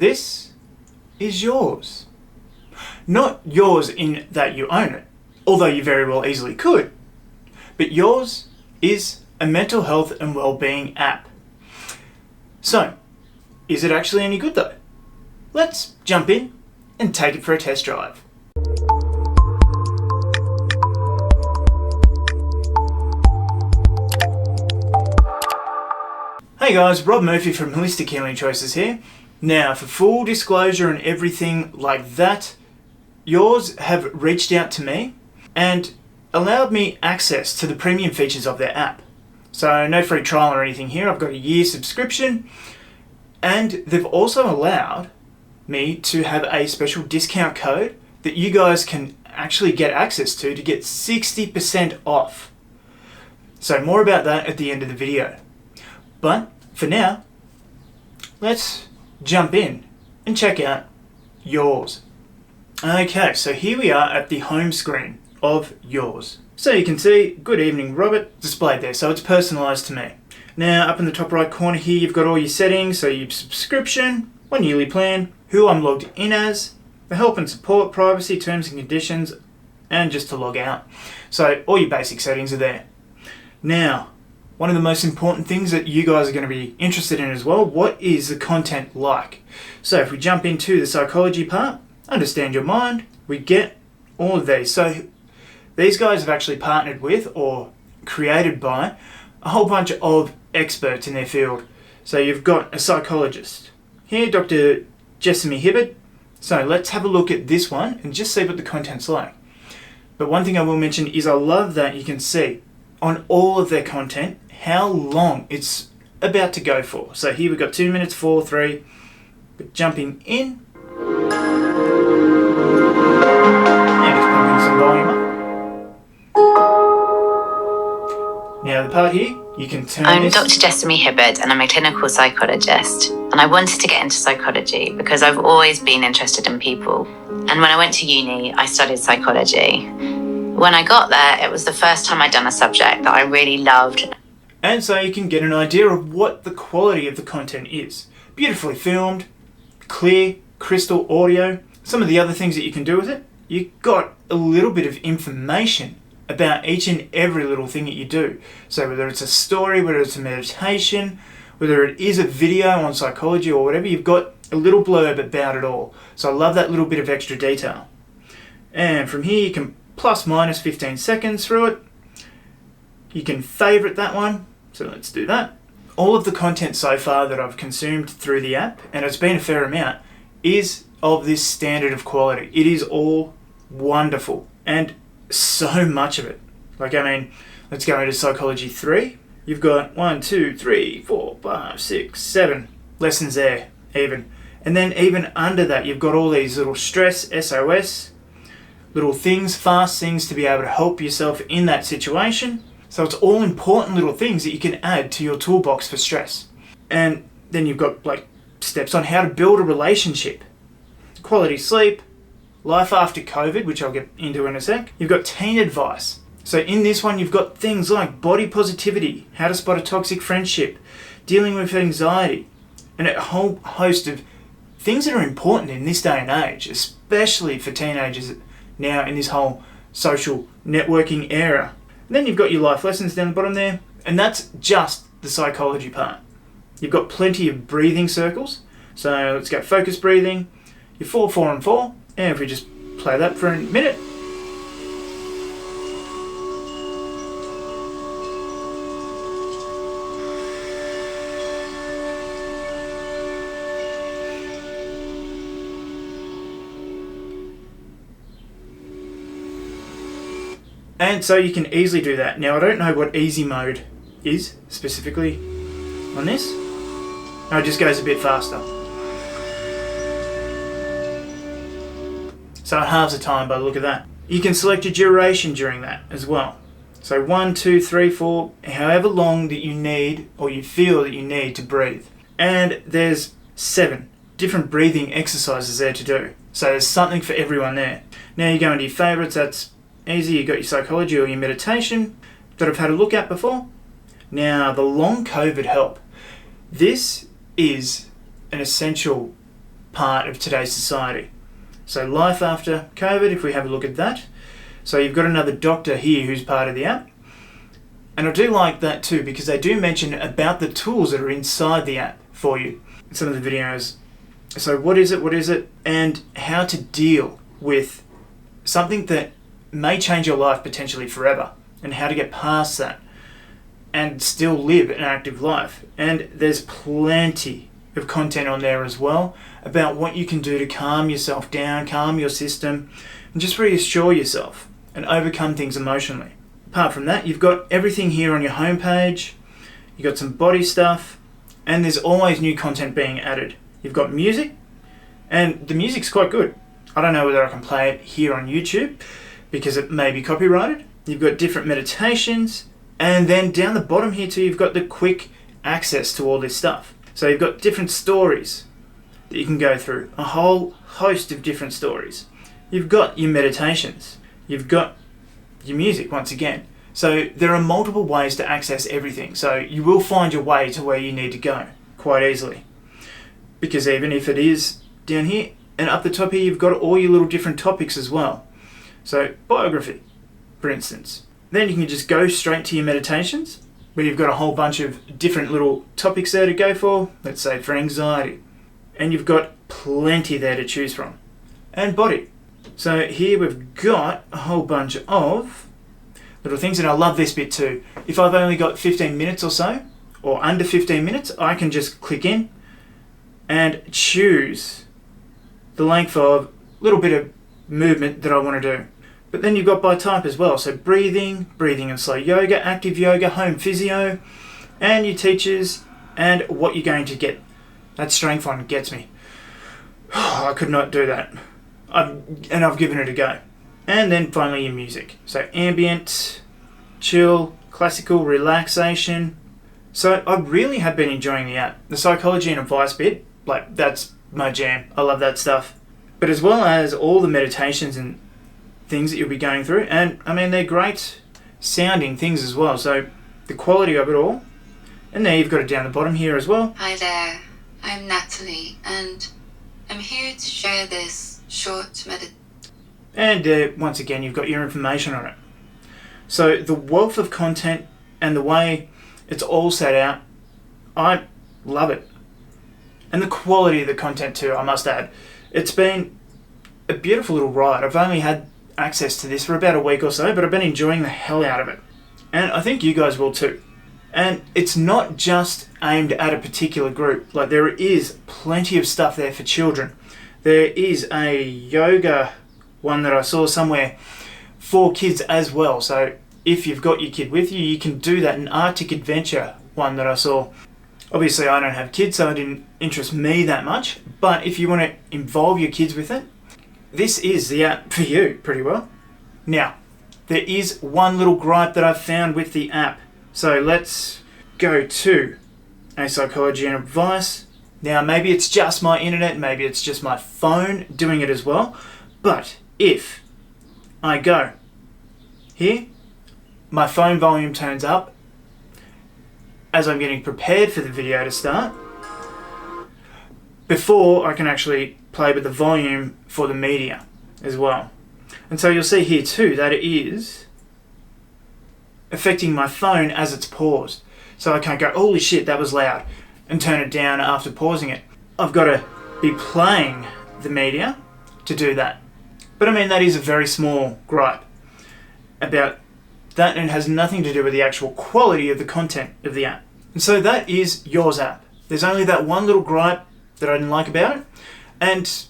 This is yours. Not yours in that you own it, although you very well easily could, but yours is a mental health and wellbeing app. So, is it actually any good though? Let's jump in and take it for a test drive. Hey guys, Rob Murphy from Holistic Healing Choices here. Now, for full disclosure and everything like that, yours have reached out to me and allowed me access to the premium features of their app. So no free trial or anything here. I've got a year subscription, and they've also allowed me to have a special discount code that you guys can actually get access to get 60% off. So more about that at the end of the video. But for now, let's jump in and check out yours. Okay, so here we are at the home screen of yours. So you can see, good evening Robert, displayed there, so it's personalised to me. Now up in the top right corner here, you've got all your settings, so your subscription, one yearly plan, who I'm logged in as, the help and support, privacy, terms and conditions, and just to log out. So all your basic settings are there. Now, one of the most important things that you guys are going to be interested in as well, what is the content like? So if we jump into the psychology part, understand your mind, we get all of these. So these guys have actually partnered with or created by a whole bunch of experts in their field. So you've got a psychologist here, Dr. Jessamy Hibbard. So let's have a look at this one and just see what the content's like. But one thing I will mention is I love that you can see on all of their content how long it's about to go for. So here we've got 2 minutes, 4, 3, but jumping in, and just pumping some volume up. Now the part here, you can turn I'm this. Dr. Jessamy Hibbard and I'm a clinical psychologist, and I wanted to get into psychology because I've always been interested in people, and when I went to uni I studied psychology. When I got there, it was the first time I'd done a subject that I really loved. And so you can get an idea of what the quality of the content is. Beautifully filmed, clear, crystal audio. Some of the other things that you can do with it, you've got a little bit of information about each and every little thing that you do. So whether it's a story, whether it's a meditation, whether it is a video on psychology or whatever, you've got a little blurb about it all. So I love that little bit of extra detail. And from here you can plus minus 15 seconds through it. You can favorite that one. So let's do that. All of the content so far that I've consumed through the app, and it's been a fair amount, is of this standard of quality. It is all wonderful, and so much of it. Like, I mean, let's go into Psychology 3. You've got 1, 2, 3, 4, 5, 6, 7 lessons there, even. And then even under that, you've got all these little stress, SOS, little things, fast things to be able to help yourself in that situation. So it's all important little things that you can add to your toolbox for stress. And then you've got like steps on how to build a relationship, quality sleep, life after COVID, which I'll get into in a sec. You've got teen advice. So in this one, you've got things like body positivity, how to spot a toxic friendship, dealing with anxiety, and a whole host of things that are important in this day and age, especially for teenagers now in this whole social networking era. And then you've got your life lessons down the bottom there, and that's just the psychology part. You've got plenty of breathing circles. So let's go focus breathing, your 4, 4 and 4, and if we just play that for a minute. And so you can easily do that. Now I don't know what easy mode is specifically on this. No, it just goes a bit faster. So it halves the time by the look of that. You can select your duration during that as well. So 1, 2, 3, 4, however long that you need or you feel that you need to breathe. And there's 7 different breathing exercises there to do. So there's something for everyone there. Now you go into your favourites, that's easy. You've got your psychology or your meditation that I've had a look at before. Now the long COVID help. This is an essential part of today's society. So life after COVID, if we have a look at that. So you've got another doctor here who's part of the app. And I do like that too, because they do mention about the tools that are inside the app for you. Some of the videos. So what is it, and how to deal with something that may change your life potentially forever, and how to get past that and still live an active life. And there's plenty of content on there as well about what you can do to calm yourself down, calm your system, and just reassure yourself and overcome things emotionally. Apart from that, you've got everything here on your homepage. You've got some body stuff, and there's always new content being added. You've got music, and the music's quite good. I don't know whether I can play it here on YouTube because it may be copyrighted. You've got different meditations, and then down the bottom here too, you've got the quick access to all this stuff. So you've got different stories that you can go through, a whole host of different stories. You've got your meditations, you've got your music once again. So there are multiple ways to access everything. So you will find your way to where you need to go quite easily. Because even if it is down here and up the top here, you've got all your little different topics as well. So biography, for instance. Then you can just go straight to your meditations, where you've got a whole bunch of different little topics there to go for, let's say for anxiety. And you've got plenty there to choose from. And body. So here we've got a whole bunch of little things, and I love this bit too. If I've only got 15 minutes or so, or under 15 minutes, I can just click in and choose the length of little bit of movement that I want to do. But then you've got by type as well. So breathing and slow yoga, active yoga, home physio, and your teachers, and what you're going to get. That strength one gets me. I could not do that. I've given it a go. And then finally your music. So ambient, chill, classical, relaxation. So I really have been enjoying the app. The psychology and advice bit, like that's my jam. I love that stuff. But as well as all the meditations and things that you'll be going through, and I mean they're great sounding things as well. So the quality of it all. And there you've got it down the bottom here as well. Hi there, I'm Natalie, and I'm here to share this short meditation. And once again, you've got your information on it. So the wealth of content and the way it's all set out, I love it. And the quality of the content too, I must add. It's been a beautiful little ride. I've only had access to this for about a week or so, but I've been enjoying the hell out of it. And I think you guys will too. And it's not just aimed at a particular group. Like there is plenty of stuff there for children. There is a yoga one that I saw somewhere for kids as well. So if you've got your kid with you, you can do that. An Arctic Adventure one that I saw. Obviously I don't have kids, so it didn't interest me that much. But if you want to involve your kids with it, this is the app for you pretty well. Now, there is one little gripe that I've found with the app. So let's go to a psychology and advice. Now maybe it's just my internet, maybe it's just my phone doing it as well. But if I go here, my phone volume turns up as I'm getting prepared for the video to start, before I can actually play with the volume for the media as well. And so you'll see here too that it is affecting my phone as it's paused. So I can't go, holy shit, that was loud, and turn it down after pausing it. I've got to be playing the media to do that. But I mean, that is a very small gripe about that, and it has nothing to do with the actual quality of the content of the app. And so that is yours app. There's only that one little gripe that I didn't like about it, and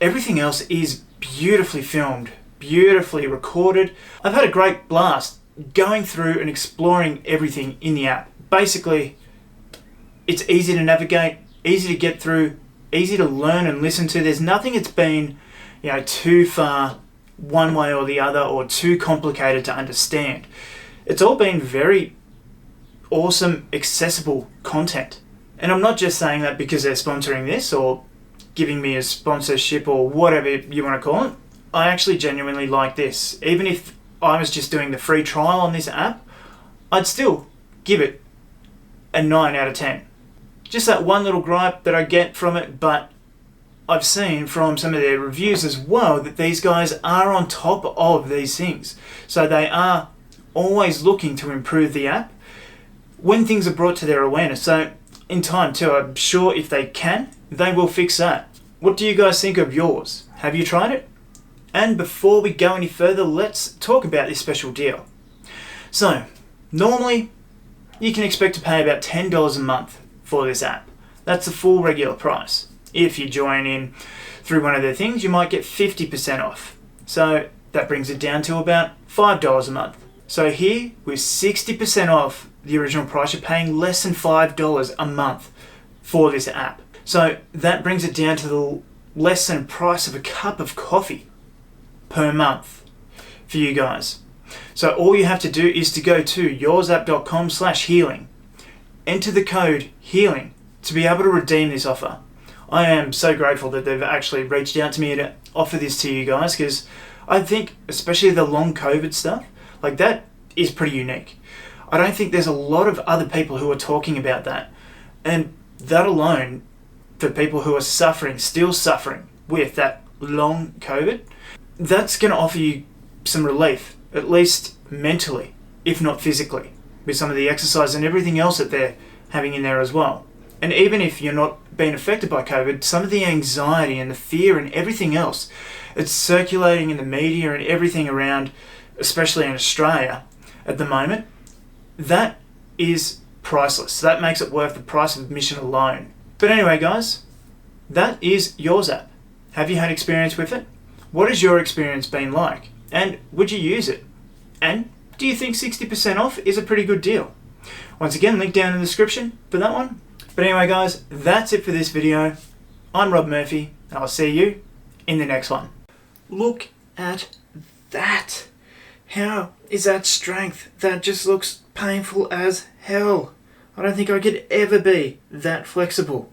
everything else is beautifully filmed, beautifully recorded. I've had a great blast going through and exploring everything in the app. Basically, it's easy to navigate, easy to get through, easy to learn and listen to. There's nothing that's been, too far one way or the other, or too complicated to understand. It's all been very awesome, accessible content. And I'm not just saying that because they're sponsoring this or giving me a sponsorship or whatever you want to call it. I actually genuinely like this. Even if I was just doing the free trial on this app, I'd still give it a 9 out of 10. Just that one little gripe that I get from it, but I've seen from some of their reviews as well that these guys are on top of these things. So they are always looking to improve the app when things are brought to their awareness. So in time too, I'm sure if they can, they will fix that. What do you guys think of yours? Have you tried it? And before we go any further, let's talk about this special deal. So normally you can expect to pay about $10 a month for this app. That's the full regular price. If you join in through one of their things, you might get 50% off. So that brings it down to about $5 a month. So here, with 60% off the original price, you're paying less than $5 a month for this app. So that brings it down to the less than price of a cup of coffee per month for you guys. So all you have to do is to go to yoursapp.com/healing, enter the code HEALING to be able to redeem this offer. I am so grateful that they've actually reached out to me to offer this to you guys, because I think especially the long COVID stuff, like that is pretty unique. I don't think there's a lot of other people who are talking about that. And that alone, for people who are still suffering with that long COVID, that's going to offer you some relief, at least mentally, if not physically, with some of the exercise and everything else that they're having in there as well. And even if you're not being affected by COVID, some of the anxiety and the fear and everything else, it's circulating in the media and everything around, especially in Australia at the moment, that is priceless. That makes it worth the price of admission alone. But anyway, guys, that is yours app. Have you had experience with it? What has your experience been like? And would you use it? And do you think 60% off is a pretty good deal? Once again, link down in the description for that one. But anyway, guys, that's it for this video. I'm Rob Murphy, and I'll see you in the next one. Look at that. How is that strength? That just looks painful as hell. I don't think I could ever be that flexible.